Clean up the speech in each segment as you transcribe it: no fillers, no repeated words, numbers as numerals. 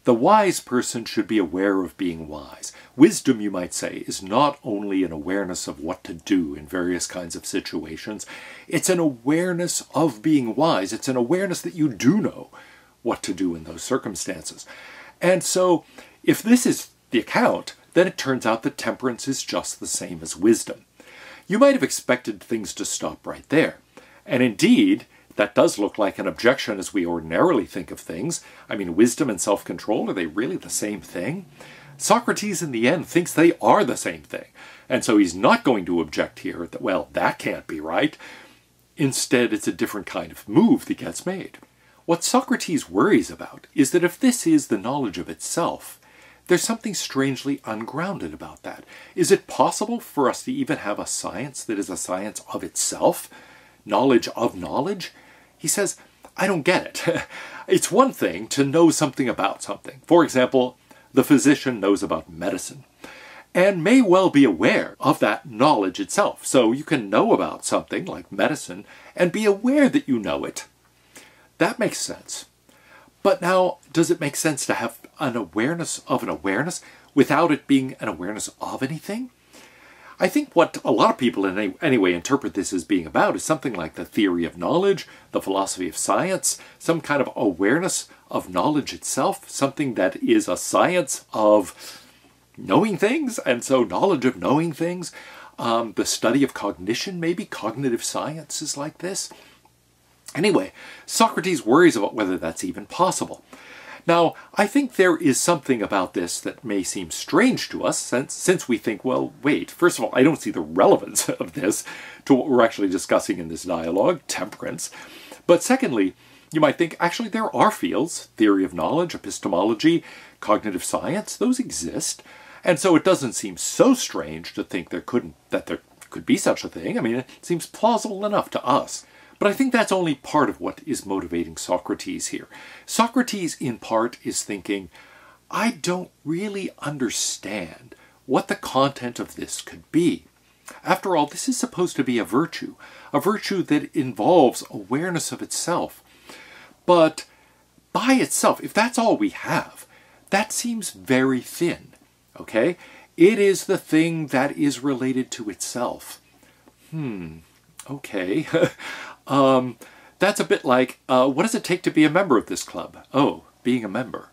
The wise person should be aware of being wise. Wisdom, you might say, is not only an awareness of what to do in various kinds of situations, it's an awareness of being wise. It's an awareness that you do know what to do in those circumstances. And so, if this is the account, then it turns out that temperance is just the same as wisdom. You might have expected things to stop right there. And indeed, that does look like an objection as we ordinarily think of things. I mean, wisdom and self-control, are they really the same thing? Socrates, in the end, thinks they are the same thing. And so he's not going to object here that, well, that can't be right. Instead, it's a different kind of move that gets made. What Socrates worries about is that if this is the knowledge of itself, there's something strangely ungrounded about that. Is it possible for us to even have a science that is a science of itself? Knowledge of knowledge? He says, I don't get it. It's one thing to know something about something. For example, the physician knows about medicine and may well be aware of that knowledge itself. So you can know about something like medicine and be aware that you know it. That makes sense. But now, does it make sense to have an awareness of an awareness without it being an awareness of anything? I think what a lot of people anyway interpret this as being about is something like the theory of knowledge, the philosophy of science, some kind of awareness of knowledge itself, something that is a science of knowing things, and so knowledge of knowing things. The study of cognition, maybe cognitive science is like this. Anyway, Socrates worries about whether that's even possible. Now, I think there is something about this that may seem strange to us, since we think, well, wait, first of all, I don't see the relevance of this to what we're actually discussing in this dialogue, temperance. But secondly, you might think, actually, there are fields, theory of knowledge, epistemology, cognitive science, those exist. And so it doesn't seem so strange to think that there could be such a thing. I mean, it seems plausible enough to us. But I think that's only part of what is motivating Socrates here. Socrates, in part, is thinking, I don't really understand what the content of this could be. After all, this is supposed to be a virtue that involves awareness of itself. But by itself, if that's all we have, that seems very thin, okay? It is the thing that is related to itself. Okay. That's a bit like, what does it take to be a member of this club? Oh, being a member.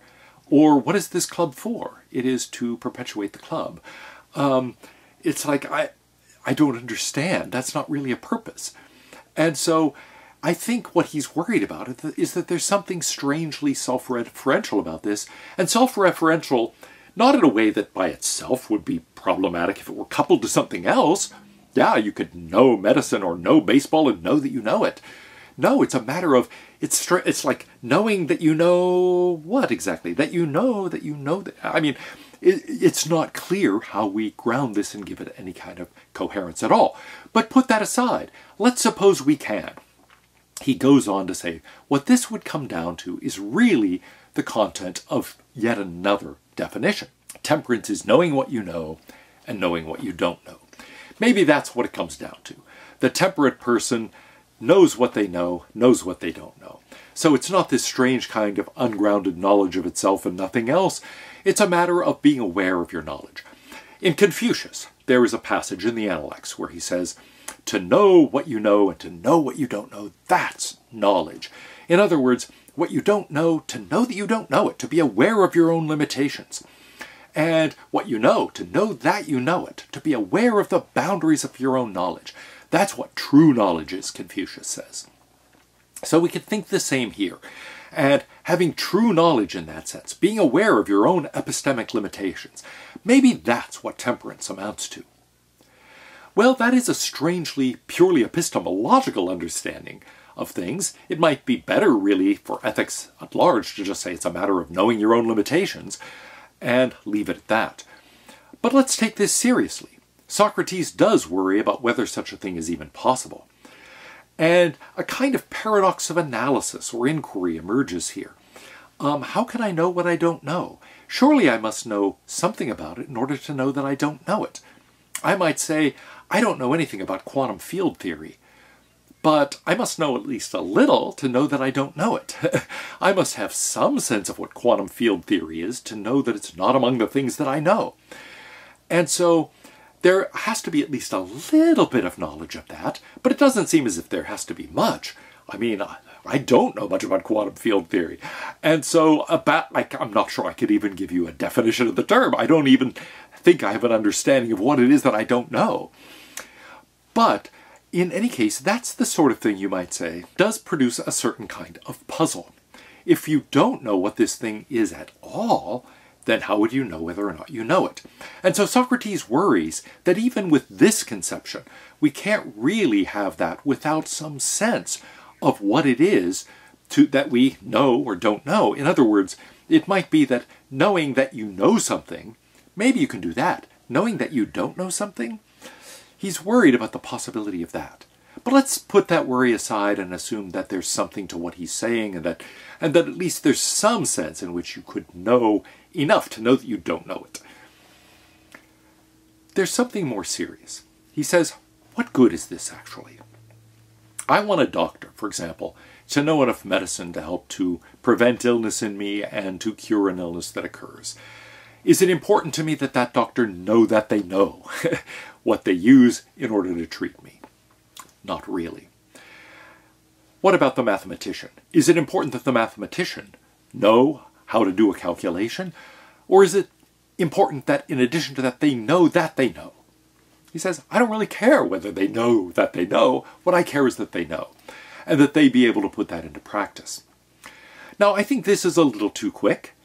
Or what is this club for? It is to perpetuate the club. It's like, I don't understand. That's not really a purpose. And so I think what he's worried about is that there's something strangely self-referential about this. And self-referential, not in a way that by itself would be problematic if it were coupled to something else. Yeah, you could know medicine or know baseball and know that you know it. No, it's a matter of, it's like knowing that you know what exactly? That you know that you know that. I mean, it's not clear how we ground this and give it any kind of coherence at all. But put that aside. Let's suppose we can. He goes on to say, what this would come down to is really the content of yet another definition. Temperance is knowing what you know and knowing what you don't know. Maybe that's what it comes down to. The temperate person knows what they know, knows what they don't know. So it's not this strange kind of ungrounded knowledge of itself and nothing else. It's a matter of being aware of your knowledge. In Confucius, there is a passage in the Analects where he says, to know what you know and to know what you don't know, that's knowledge. In other words, what you don't know, to know that you don't know it, to be aware of your own limitations. And what you know, to know that you know it, to be aware of the boundaries of your own knowledge. That's what true knowledge is, Confucius says. So we can think the same here. And having true knowledge in that sense, being aware of your own epistemic limitations, maybe that's what temperance amounts to. Well, that is a strangely, purely epistemological understanding of things. It might be better, really, for ethics at large to just say it's a matter of knowing your own limitations, and leave it at that. But let's take this seriously. Socrates does worry about whether such a thing is even possible. And a kind of paradox of analysis or inquiry emerges here. How can I know what I don't know? Surely I must know something about it in order to know that I don't know it. I might say, I don't know anything about quantum field theory, but I must know at least a little to know that I don't know it. I must have some sense of what quantum field theory is to know that it's not among the things that I know. And so there has to be at least a little bit of knowledge of that, but it doesn't seem as if there has to be much. I mean, I don't know much about quantum field theory. And so I'm not sure I could even give you a definition of the term. I don't even think I have an understanding of what it is that I don't know. But in any case, that's the sort of thing, you might say, does produce a certain kind of puzzle. If you don't know what this thing is at all, then how would you know whether or not you know it? And so Socrates worries that even with this conception, we can't really have that without some sense of what it is that we know or don't know. In other words, it might be that knowing that you know something, maybe you can do that. Knowing that you don't know something, he's worried about the possibility of that. But let's put that worry aside and assume that there's something to what he's saying, and that at least there's some sense in which you could know enough to know that you don't know it. There's something more serious. He says, what good is this actually? I want a doctor, for example, to know enough medicine to help to prevent illness in me and to cure an illness that occurs. Is it important to me that that doctor know that they know what they use in order to treat me? Not really. What about the mathematician? Is it important that the mathematician know how to do a calculation? Or is it important that in addition to that they know that they know? He says, I don't really care whether they know that they know. What I care is that they know, and that they be able to put that into practice. Now, I think this is a little too quick,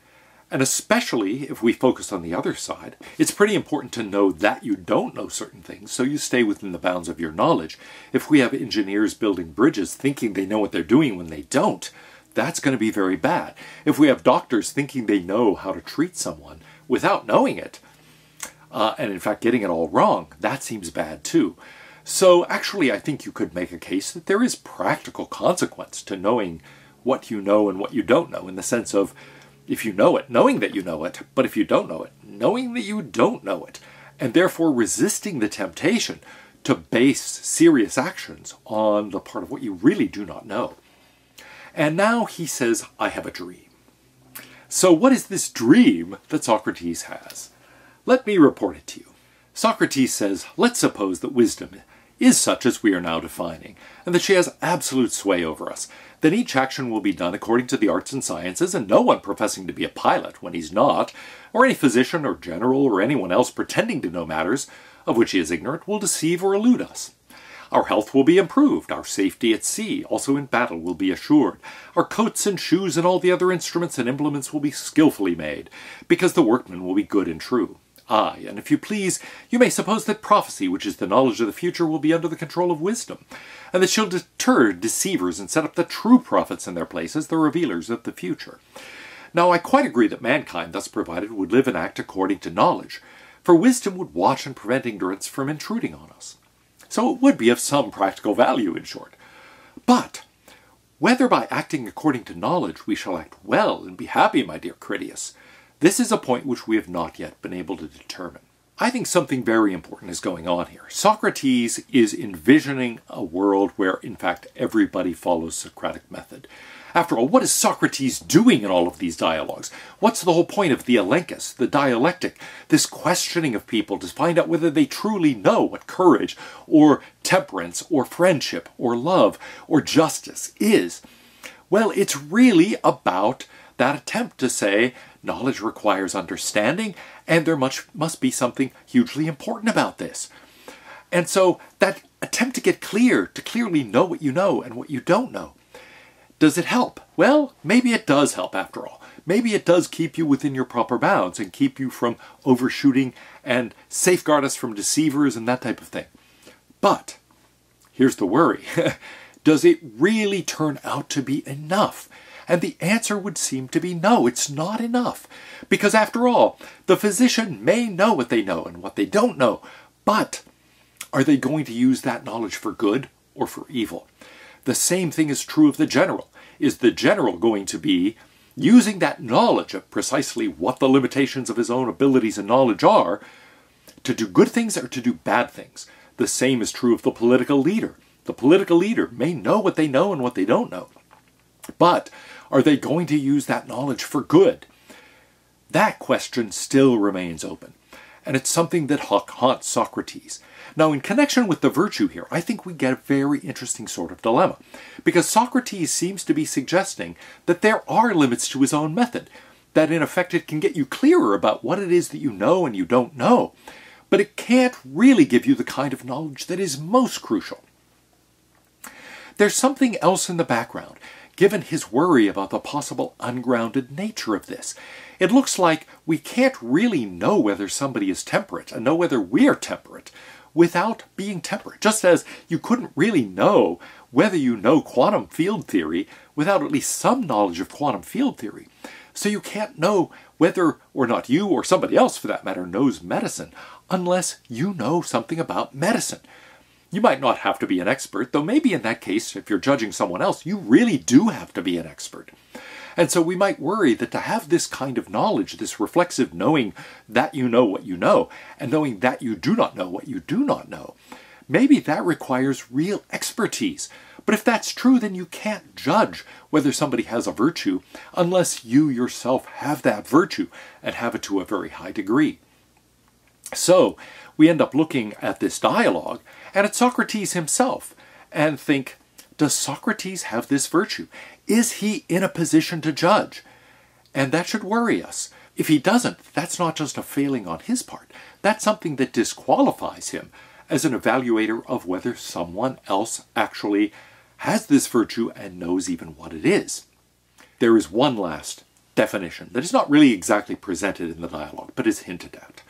and especially if we focus on the other side, it's pretty important to know that you don't know certain things, so you stay within the bounds of your knowledge. If we have engineers building bridges thinking they know what they're doing when they don't, that's going to be very bad. If we have doctors thinking they know how to treat someone without knowing it, and in fact getting it all wrong, that seems bad too. So actually I think you could make a case that there is practical consequence to knowing what you know and what you don't know, in the sense of, if you know it, knowing that you know it, but if you don't know it, knowing that you don't know it, and therefore resisting the temptation to base serious actions on the part of what you really do not know. And now he says, I have a dream. So what is this dream that Socrates has? Let me report it to you. Socrates says, let's suppose that wisdom is such as we are now defining, and that she has absolute sway over us. Then each action will be done according to the arts and sciences, and no one professing to be a pilot when he's not, or any physician or general or anyone else pretending to know matters of which he is ignorant, will deceive or elude us. Our health will be improved, our safety at sea, also in battle, will be assured. Our coats and shoes and all the other instruments and implements will be skillfully made, because the workmen will be good and true. Aye, and if you please, you may suppose that prophecy, which is the knowledge of the future, will be under the control of wisdom, and that she'll deter deceivers and set up the true prophets in their places, the revealers of the future. Now, I quite agree that mankind, thus provided, would live and act according to knowledge, for wisdom would watch and prevent ignorance from intruding on us. So it would be of some practical value, in short. But whether by acting according to knowledge we shall act well and be happy, my dear Critias, this is a point which we have not yet been able to determine. I think something very important is going on here. Socrates is envisioning a world where, in fact, everybody follows Socratic method. After all, what is Socrates doing in all of these dialogues? What's the whole point of the elenchus, the dialectic, this questioning of people to find out whether they truly know what courage, or temperance, or friendship, or love, or justice is? Well, it's really about that attempt to say knowledge requires understanding, and there must be something hugely important about this. And so that attempt to get clear, to clearly know what you know and what you don't know, does it help? Well, maybe it does help after all. Maybe it does keep you within your proper bounds and keep you from overshooting and safeguard us from deceivers and that type of thing. But here's the worry. Does it really turn out to be enough? And the answer would seem to be no, it's not enough. Because after all, the physician may know what they know and what they don't know, but are they going to use that knowledge for good or for evil? The same thing is true of the general. Is the general going to be using that knowledge of precisely what the limitations of his own abilities and knowledge are to do good things or to do bad things? The same is true of the political leader. The political leader may know what they know and what they don't know. But are they going to use that knowledge for good? That question still remains open. And it's something that haunts Socrates. Now, in connection with the virtue here, I think we get a very interesting sort of dilemma. Because Socrates seems to be suggesting that there are limits to his own method. That in effect it can get you clearer about what it is that you know and you don't know. But it can't really give you the kind of knowledge that is most crucial. There's something else in the background, given his worry about the possible ungrounded nature of this. It looks like we can't really know whether somebody is temperate and know whether we're temperate without being temperate. Just as you couldn't really know whether you know quantum field theory without at least some knowledge of quantum field theory. So you can't know whether or not you, or somebody else for that matter, knows medicine unless you know something about medicine. You might not have to be an expert, though maybe in that case, if you're judging someone else, you really do have to be an expert. And so we might worry that to have this kind of knowledge, this reflexive knowing that you know what you know, and knowing that you do not know what you do not know, maybe that requires real expertise. But if that's true, then you can't judge whether somebody has a virtue unless you yourself have that virtue and have it to a very high degree. So we end up looking at this dialogue and at Socrates himself and think, does Socrates have this virtue? Is he in a position to judge? And that should worry us. If he doesn't, that's not just a failing on his part. That's something that disqualifies him as an evaluator of whether someone else actually has this virtue and knows even what it is. There is one last definition that is not really exactly presented in the dialogue, but is hinted at.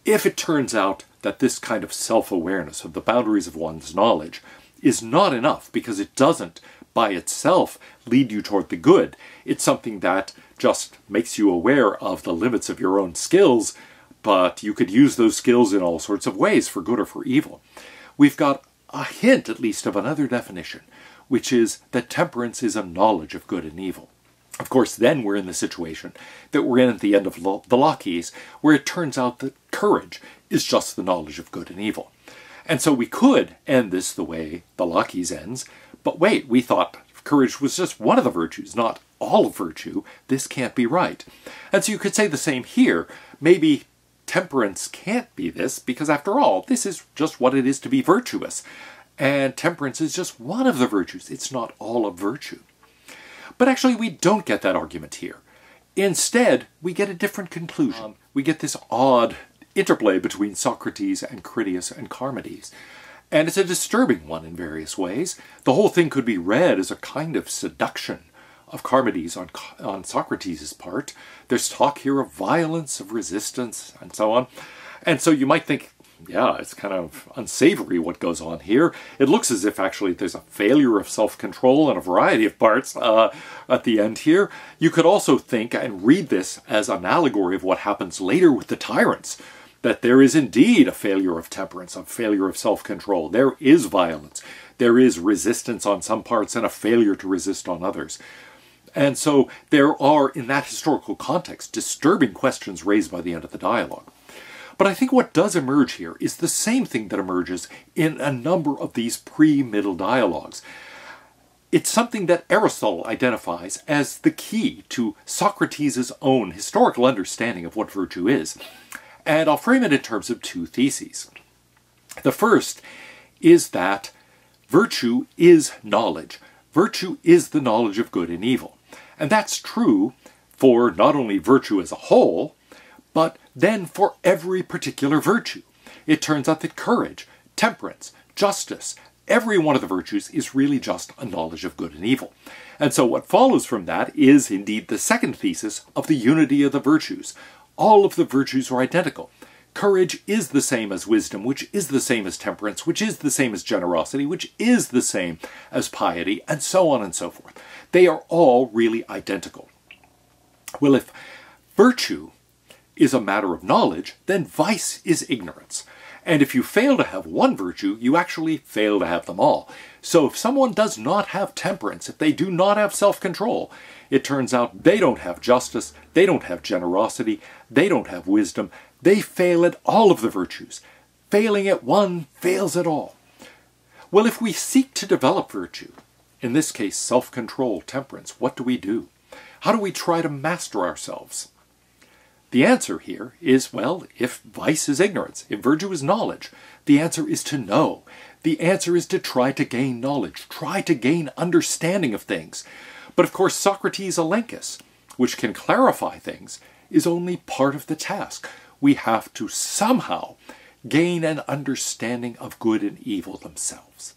If it turns out that this kind of self-awareness of the boundaries of one's knowledge is not enough because it doesn't by itself lead you toward the good, it's something that just makes you aware of the limits of your own skills, but you could use those skills in all sorts of ways for good or for evil. We've got a hint, at least, of another definition, which is that temperance is a knowledge of good and evil. Of course, then we're in the situation that we're in at the end of the Laches, where it turns out that courage is just the knowledge of good and evil. And so we could end this the way the Laches ends, but wait, we thought courage was just one of the virtues, not all of virtue. This can't be right. And so you could say the same here. Maybe temperance can't be this, because after all, this is just what it is to be virtuous. And temperance is just one of the virtues. It's not all of virtue. But actually, we don't get that argument here. Instead, we get a different conclusion. We get this odd interplay between Socrates and Critias and Charmides. And it's a disturbing one in various ways. The whole thing could be read as a kind of seduction of Charmides on Socrates' part. There's talk here of violence, of resistance, and so on. And so you might think, yeah, it's kind of unsavory what goes on here. It looks as if actually there's a failure of self-control in a variety of parts at the end here. You could also think and read this as an allegory of what happens later with the tyrants, that there is indeed a failure of temperance, a failure of self-control. There is violence. There is resistance on some parts and a failure to resist on others. And so there are, in that historical context, disturbing questions raised by the end of the dialogue. But I think what does emerge here is the same thing that emerges in a number of these pre-middle dialogues. It's something that Aristotle identifies as the key to Socrates' own historical understanding of what virtue is. And I'll frame it in terms of two theses. The first is that virtue is knowledge. Virtue is the knowledge of good and evil. And that's true for not only virtue as a whole, but then for every particular virtue. It turns out that courage, temperance, justice, every one of the virtues is really just a knowledge of good and evil. And so what follows from that is indeed the second thesis of the unity of the virtues. All of the virtues are identical. Courage is the same as wisdom, which is the same as temperance, which is the same as generosity, which is the same as piety, and so on and so forth. They are all really identical. Well, if virtue is a matter of knowledge, then vice is ignorance. And if you fail to have one virtue, you actually fail to have them all. So if someone does not have temperance, if they do not have self-control, it turns out they don't have justice, they don't have generosity, they don't have wisdom. They fail at all of the virtues. Failing at one fails at all. Well, if we seek to develop virtue, in this case self-control, temperance, what do? How do we try to master ourselves? The answer here is, well, if vice is ignorance, if virtue is knowledge, the answer is to know. The answer is to try to gain knowledge, try to gain understanding of things. But of course, Socrates' elenchus, which can clarify things, is only part of the task. We have to somehow gain an understanding of good and evil themselves.